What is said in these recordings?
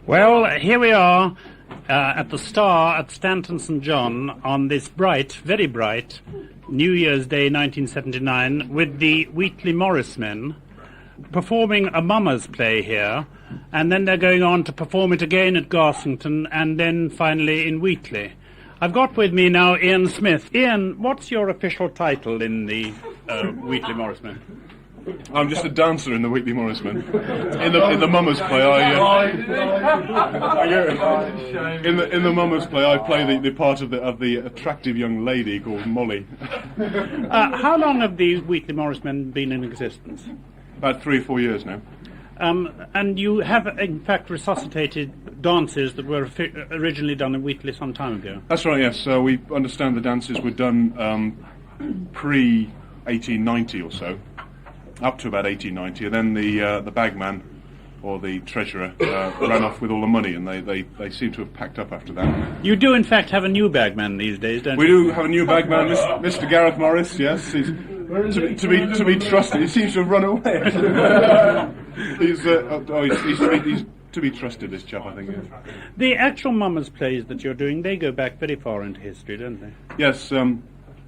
Well, here we are at the Star at Stanton St. John on this bright, very bright, New Year's Day 1979 with the Wheatley Morris men performing a mummers play here, and then they're going on to perform it again at Garsington and then finally in Wheatley. I've got with me now Ian Smith. Ian, what's your official title in the Wheatley Morris men? I'm just a dancer in the Wheatley Morris men. In the mummers play, in the mummers play, I play the part of the attractive young lady called Molly. How long have the Wheatley Morris men been in existence? About 3 or 4 years now. And you have, in fact, resuscitated dances that were originally done in Wheatley some time ago. That's right, yes. So we understand the dances were done pre-1890 or so, up to about 1890, and then the bagman or the treasurer ran off with all the money, and they seem to have packed up after that. You do, in fact, have a new bagman these days, don't you? We do have a new bagman, Mr. Gareth Morris, yes. He's to be trusted. He seems to have run away. He's to be trusted, this chap, I think. Yes. The actual mummers plays that you're doing, they go back very far into history, don't they? Yes,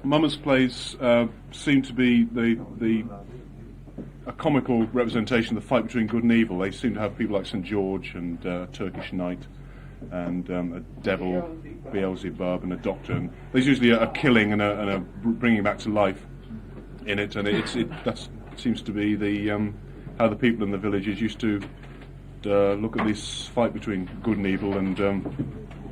mummers plays seem to be a comical representation of the fight between good and evil. They seem to have people like St. George and Turkish Knight and a devil, Beelzebub, and a doctor. And there's usually a killing and a bringing back to life in it, and that seems to be the how the people in the villages used to look at this fight between good and evil and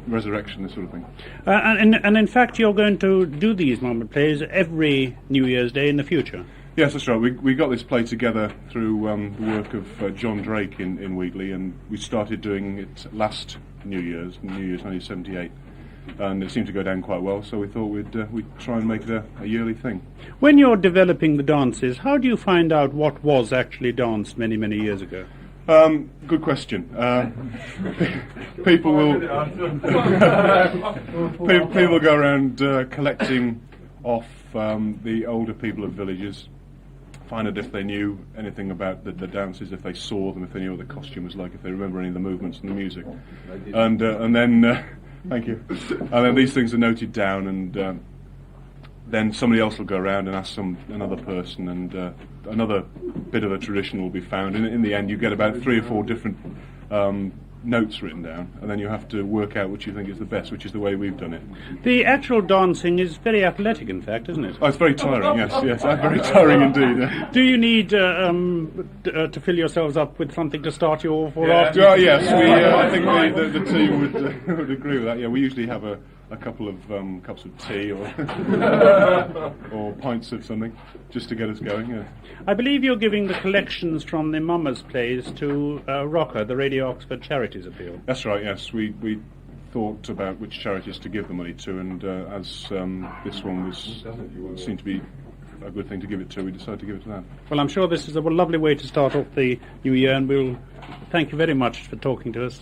resurrection, this sort of thing. And in fact, you're going to do these mummer plays every New Year's Day in the future. Yes, that's right. We got this play together through the work of John Drake in Wheatley, and we started doing it last New Year's 1978, and it seemed to go down quite well, so we thought we'd try and make it a yearly thing. When you're developing the dances, how do you find out what was actually danced many, many years ago? Good question. People will people go around collecting off the older people of villages, find out if they knew anything about the dances, if they saw them, if they knew what the costume was like, if they remember any of the movements and the music, and then thank you. And then these things are noted down, and then somebody else will go around and ask another person, and another bit of a tradition will be found. In the end, you get about 3 or 4 different notes written down, and then you have to work out which you think is the best, which is the way we've done it. The actual dancing is very athletic, in fact, isn't it? Oh, it's very tiring, yes, very tiring indeed. Do you need to fill yourselves up with something to start you off, or after? Yes, I think the team would agree with that. Yeah, we usually have a couple of cups of tea or pints of something just to get us going. Yeah. I believe you're giving the collections from the mummers plays to ROCA, the Radio Oxford Charities Appeal. That's right. Yes, we thought about which charities to give the money to, and as this one seemed to be a good thing to give it to, we decided to give it to that. Well, I'm sure this is a lovely way to start off the new year, and we'll thank you very much for talking to us.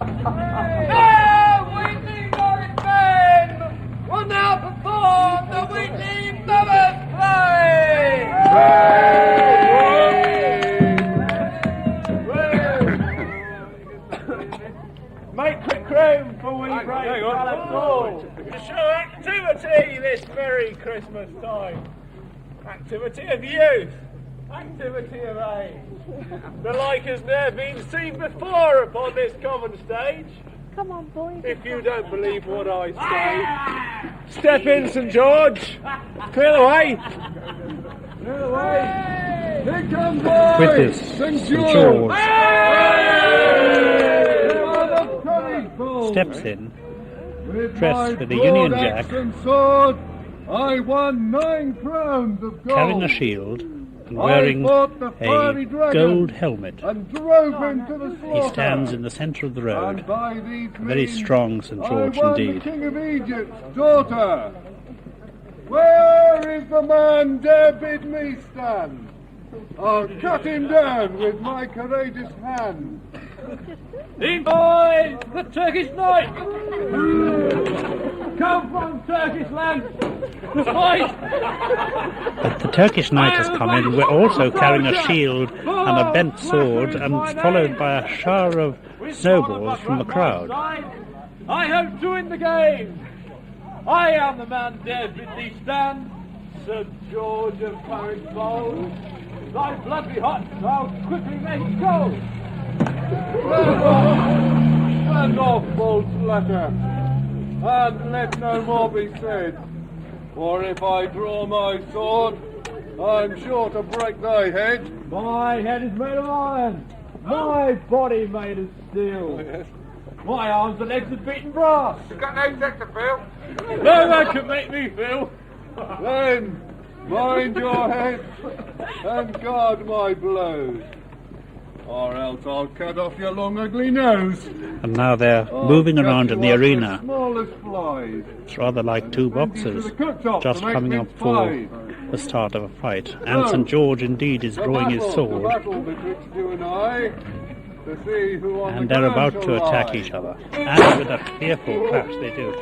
Will now perform the Wheatley Mummers Play! time. Activity of youth. Activity of age. The like has never been seen before upon this common stage. Come on, boys. If you don't believe what I say, step in, St. George. Clear the way. Clear the way. Here comes boys. With this, St. George steps in, dressed with a Union Jack, and sword, I won 9 crowns of gold. carrying a shield and wearing a gold helmet. And drove him to the slaughter. He stands in the centre of the road, And by these a very means strong St. George I won indeed. the King of Egypt's daughter. Where is the man dare bid me stand? I'll cut him down with my courageous hand. In boys, the Turkish knight. Come from Turkish land. Fight. But the Turkish knight has come in, we're also carrying a shield and a bent sword, and followed by a shower of snowballs from the crowd. I hope to win the game. I am the man dare bid thee stand, Sir George of courage bold. Thy blood be hot, I'll quickly make it cold. Send off, bold letter, and let no more be said. For if I draw my sword, I'm sure to break thy head. My head is made of iron, my body made of steel. My arms and legs are beaten brass. You've got no sex to feel. No one can make me feel. Then mind your head and guard my blows, or else I'll cut off your long ugly nose. And now they're moving around in the arena. Smallest flies. It's rather like two boxers just coming up for the start of a fight. And St. George indeed is drawing his The sword, battle betwixt you and I, to see who on and the they're ground about shall to attack lie. each other. And with a fearful clash they do.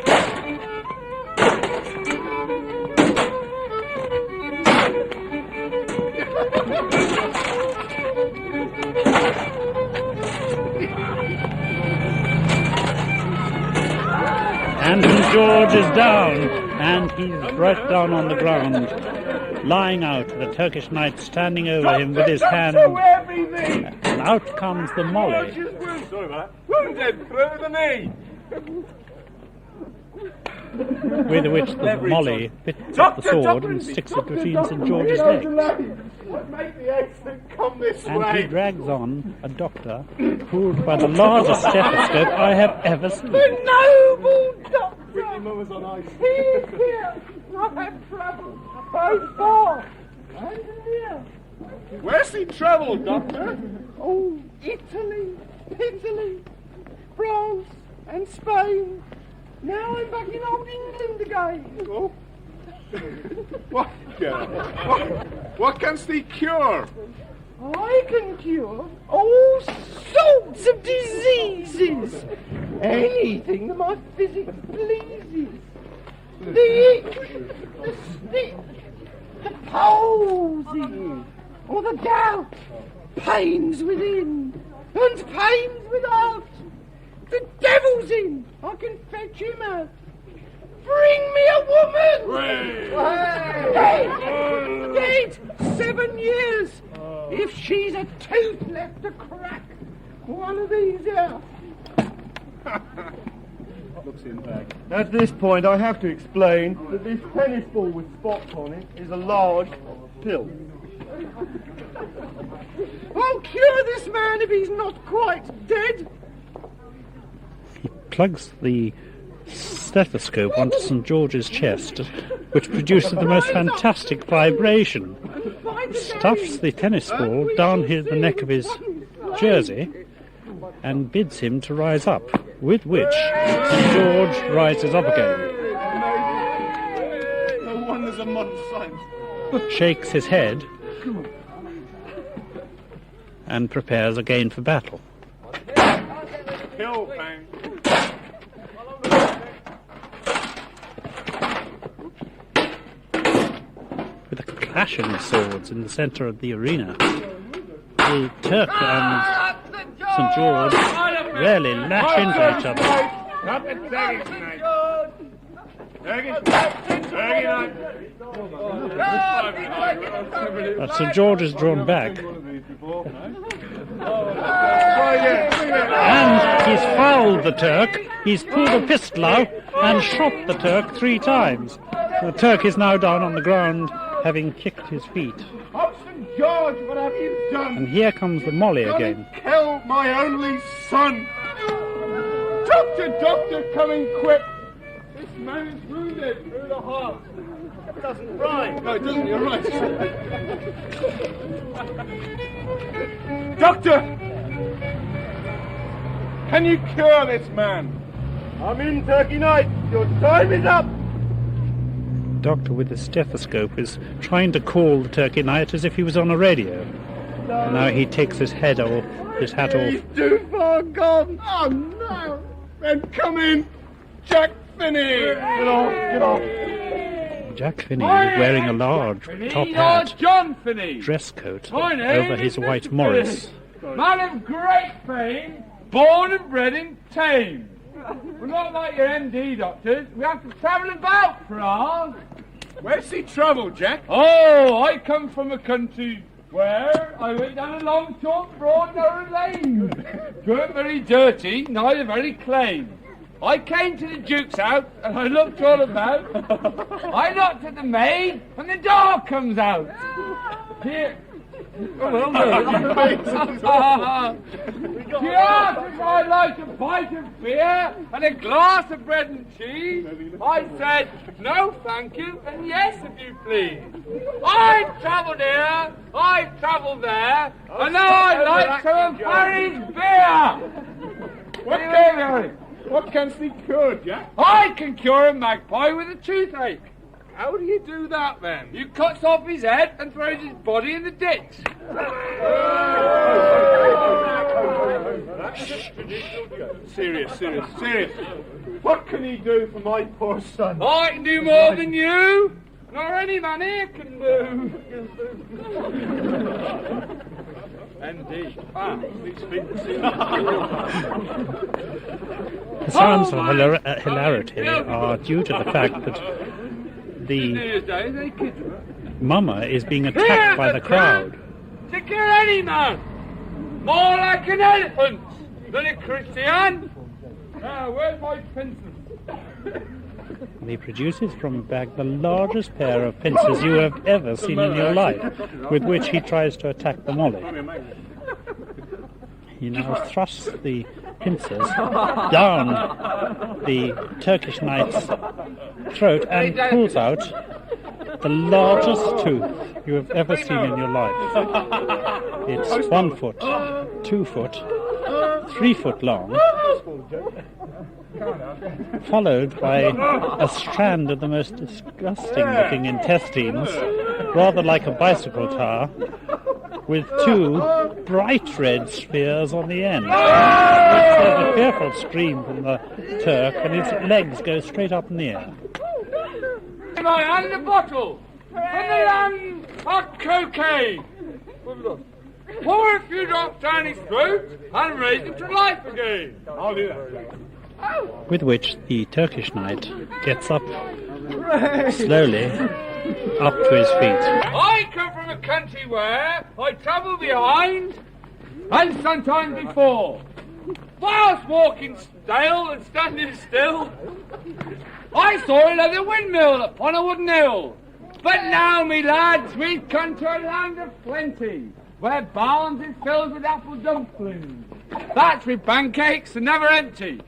And St. George is down, and he's right down on the ground, lying out, the Turkish knight standing over him with his hand, Where be thee? and out comes the molly, Sorry about that. Wounded through the knee. with which the molly picks up the sword and sticks it between St. George's legs. Make the accident come this And he way. drags on a doctor, pulled by the largest stethoscope I have ever seen. Noble doctor! Mother's on ice. Here! I have travelled both far and near. Where's he travelled, Doctor? Oh, Italy, France, and Spain. Now I'm back in old England again. Oh. What canst thee cure? I can cure all sorts of diseases. Anything that my physic pleases. The itch, the stick, the palsy, or the gout, pains within and pains without. The devil's in, I can fetch him out. Bring me a woman! Dead! 7 years! If she's a tooth left to crack, one of these out. At this point, I have to explain that this tennis ball with spots on it is a large pill. I'll cure this man if he's not quite dead. Plugs the stethoscope onto St. George's chest, which produces the most fantastic vibration. Stuffs the tennis ball down the neck of his jersey and bids him to rise up, with which St. George rises up again, No wonders of modern science. shakes his head, and prepares again for battle. Kill, bang. With a clashing of swords in the centre of the arena, the Turk and St. George rarely lash into each other. Not the Turkish knight. Turkish knight. But Sir George is drawn back. And he's fouled the Turk. He's pulled a pistol out and shot the Turk 3 times. The Turk is now down on the ground, having kicked his feet. Oh, St. George, what have you done? And here comes the Molly again. Killed my only son. Doctor, come in quick. This man is wounded through the heart. It doesn't rhyme. No, it doesn't, you're right. Doctor! Can you cure this man? I'm in, Turkey Knight. Your time is up. Doctor with his stethoscope is trying to call the Turkey Knight as if he was on a radio. And now he takes his hat off. He's too far gone. Oh, no. Then come in, Jack Finney. Get off. Jack Finney is wearing a large top hat, John Finney. dress coat My name over is his Mr. white Morris. Man of great fame, born and bred in Tame. We're not like your MD doctors. We have to travel about for ours. Where's he travelled, Jack? Oh, I come from a country where I went down a long, short, broad, narrow lane. Weren't very dirty, neither very clean. I came to the Duke's house and I looked all about. I knocked at the maid and the dog comes out. Here. Oh, well, she asked if I'd like a pint of beer and a glass of bread and cheese. I said, no, thank you, and yes, if you please. I've travelled here, I've travelled there, and now I'd like some of Harry's beer. What can he cure, Jack? I can cure a magpie with a toothache. How do you do that, then? You cuts off his head and throws his body in the ditch. Serious. What can he do for my poor son? I can do more than you, nor any man here can do. MD. The sounds of hilarity are due to the fact that the mummer is being attacked by the crowd. To kill any man, more like an elephant than a Christian. Now, where's my pincers? And he produces from a bag the largest pair of pincers you have ever seen in your life, with which he tries to attack the Molly. He now thrusts the pincers down the Turkish knight's throat and pulls out the largest tooth you have ever seen in your life. It's 1 foot, 2 foot, 3 foot long, followed by a strand of the most disgusting looking intestines, rather like a bicycle tire, with 2 bright red spears on the end. There's a fearful scream from the Turk, and his legs go straight up in the air. In my hand a bottle from the land of cocaine. Pour a few drops down his throat and raise him to life again. I'll do that. With which the Turkish knight gets up slowly up to his feet. I come from a country where I travel behind and sometimes before. Whilst walking stale and standing still, I saw another windmill upon a wooden hill. But now, me lads, we've come to a land of plenty, where barns is filled with apple dumplings. That's with pancakes and never empty.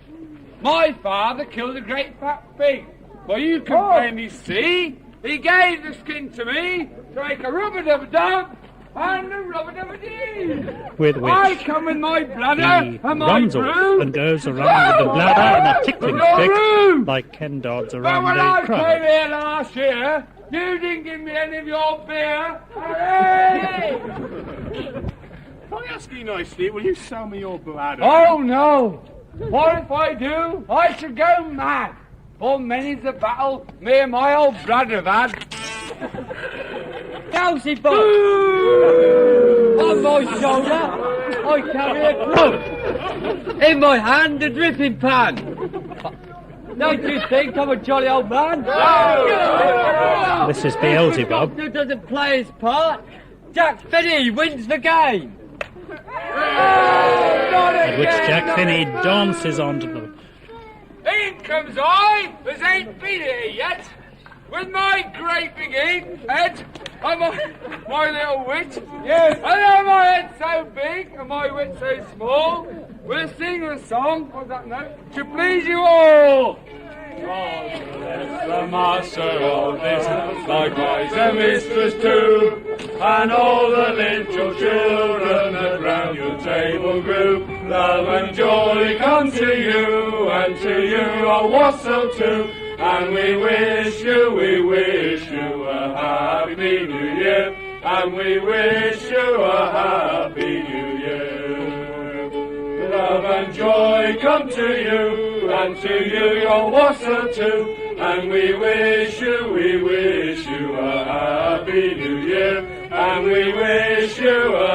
My father killed a great fat pig. Well, you can plainly see he gave the skin to me to make a rubber-dubber-dub and a rubber-dubber-dee. With which I come with my bladder he and my runs off broom. and goes around with the bladder and a tickling stick like Ken Dodds But around when I a came crowd. here last year, you didn't give me any of your beer. Hooray! If I ask you nicely, will you sell me your bladder? Oh no! What if I do? I should go mad. For many's the battle me and my old brother have had. Gousey box! On my shoulder, I carry a club. In my hand, a dripping pan. Don't you think I'm a jolly old man? This is Beelzebub. Who doesn't play his part? Jack Finney wins the game. At which Jack Finney dances onto the... In comes I, as ain't been here yet, with my great big head and my little wit. Yes. And though my head's so big and my wit so small, we'll sing a song, what's that note, to please you all. God bless the master of this house, likewise the mistress too, and all the little children that round your table grew. Love and joy come to you, and to you our wassail too. And we wish you a happy new year, and we wish you a happy new year. Love and joy come to you, and to you your wassail too. And we wish you a happy new year, and we wish you a